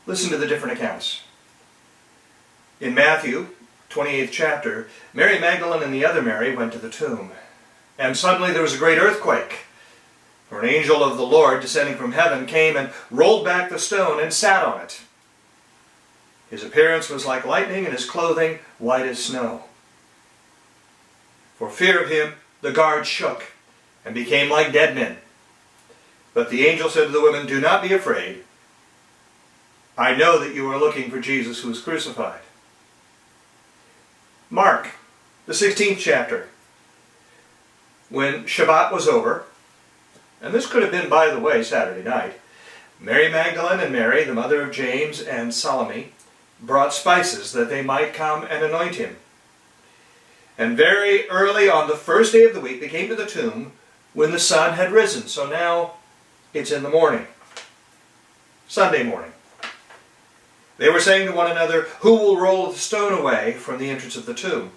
Listen to the different accounts. In Matthew, 28th chapter, Mary Magdalene and the other Mary went to the tomb. And suddenly there was a great earthquake. For an angel of the Lord, descending from heaven, came and rolled back the stone and sat on it. His appearance was like lightning, and his clothing white as snow. For fear of him, the guards shook and became like dead men. But the angel said to the women, "Do not be afraid. I know that you are looking for Jesus who was crucified." Mark, the 16th chapter. When Shabbat was over, and this could have been, by the way, Saturday night, Mary Magdalene and Mary, the mother of James and Salome, brought spices that they might come and anoint him. And very early on the first day of the week, they came to the tomb when the sun had risen. So now it's in the morning, Sunday morning. They were saying to one another, "Who will roll the stone away from the entrance of the tomb?"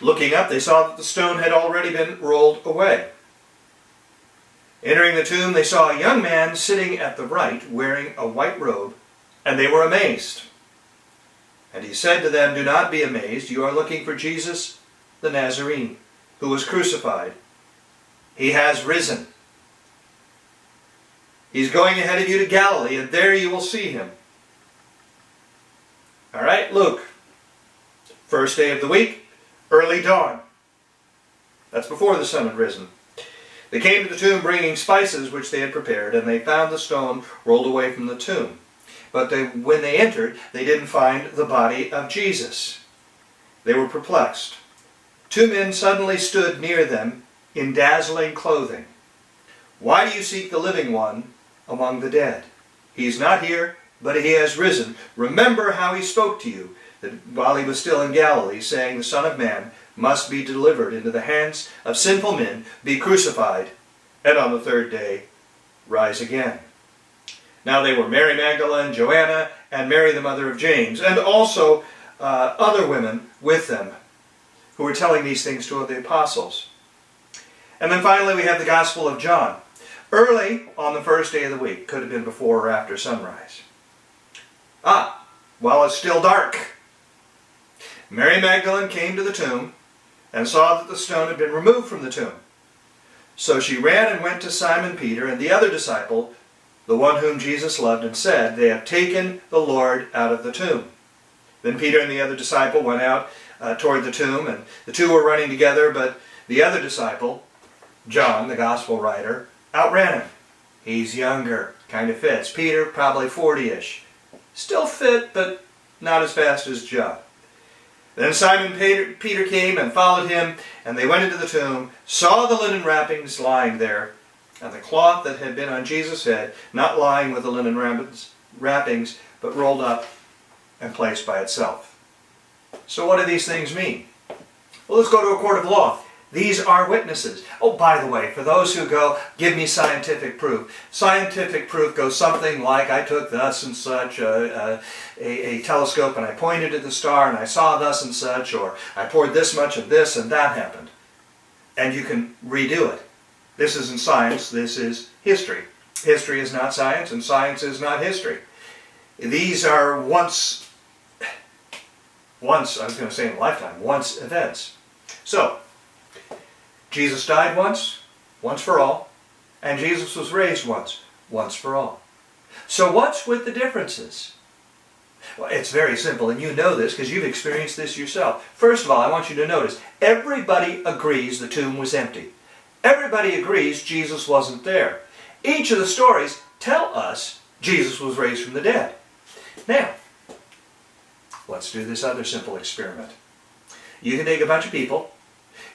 Looking up, they saw that the stone had already been rolled away. Entering the tomb, they saw a young man sitting at the right, wearing a white robe, and they were amazed. And he said to them, "Do not be amazed. You are looking for Jesus the Nazarene, who was crucified. He has risen. He's going ahead of you to Galilee, and there you will see him." All right, Luke. First day of the week, early dawn. That's before the sun had risen. They came to the tomb bringing spices which they had prepared, and they found the stone rolled away from the tomb. But when they entered, they didn't find the body of Jesus. They were perplexed. Two men suddenly stood near them in dazzling clothing. "Why do you seek the living one among the dead? He is not here, but he has risen. Remember how he spoke to you that while he was still in Galilee, saying, 'The Son of Man must be delivered into the hands of sinful men, be crucified, and on the third day rise again.'" Now they were Mary Magdalene, Joanna, and Mary the mother of James, and also other women with them who were telling these things to the apostles. And then finally we have the Gospel of John. Early on the first day of the week, could have been before or after sunrise. While it's still dark, Mary Magdalene came to the tomb and saw that the stone had been removed from the tomb. So she ran and went to Simon Peter and the other disciple, the one whom Jesus loved, and said, "They have taken the Lord out of the tomb." Then Peter and the other disciple went out toward the tomb, and the two were running together, but the other disciple, John, the gospel writer, outran him. He's younger, kind of fits. Peter, probably 40-ish. Still fit, but not as fast as John. Then Simon Peter came and followed him, and they went into the tomb, saw the linen wrappings lying there, and the cloth that had been on Jesus' head, not lying with the linen wrappings, but rolled up and placed by itself. So what do these things mean? Well, let's go to a court of law. These are witnesses. Oh, by the way, for those who go, "Give me scientific proof." Scientific proof goes something like, "I took thus and such a telescope and I pointed at the star and I saw thus and such," or "I poured this much of this and that happened." And you can redo it. This isn't science, this is history. History is not science, and science is not history. These are once, I was going to say in a lifetime, once events. So, Jesus died once for all, and Jesus was raised once for all. So what's with the differences? Well, it's very simple, and you know this because you've experienced this yourself. First of all, I want you to notice, everybody agrees the tomb was empty. Everybody agrees Jesus wasn't there. Each of the stories tell us Jesus was raised from the dead. Now, let's do this other simple experiment. You can take a bunch of people,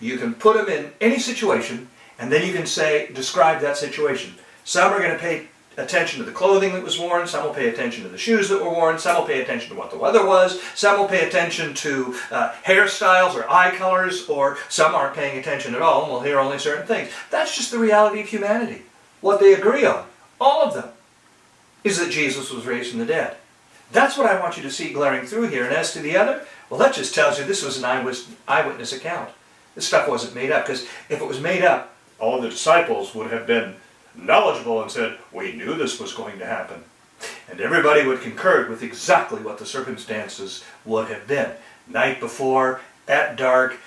you can put them in any situation, and then you can say, describe that situation. Some are going to pay attention to the clothing that was worn, some will pay attention to the shoes that were worn, some will pay attention to what the weather was, some will pay attention to hairstyles or eye colors, or some aren't paying attention at all and will hear only certain things. That's just the reality of humanity. What they agree on, all of them, is that Jesus was raised from the dead. That's what I want you to see glaring through here. And as to the other, well, that just tells you this was an eyewitness account. This stuff wasn't made up, because if it was made up, all of the disciples would have been knowledgeable and said, "We knew this was going to happen." And everybody would concur with exactly what the circumstances would have been. Night before, at dark,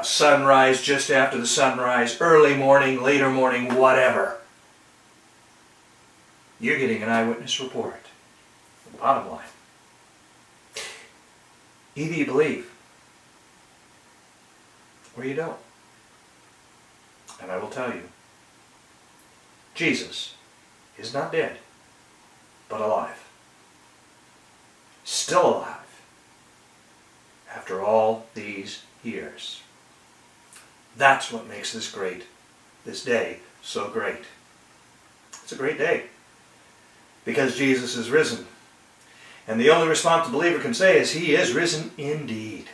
sunrise, just after the sunrise, early morning, later morning, whatever. You're getting an eyewitness report. The bottom line. Either you believe, or you don't. And I will tell you, Jesus is not dead, but alive. Still alive. After all these years. That's what makes this day so great. It's a great day. Because Jesus is risen. And the only response the believer can say is, He is risen indeed.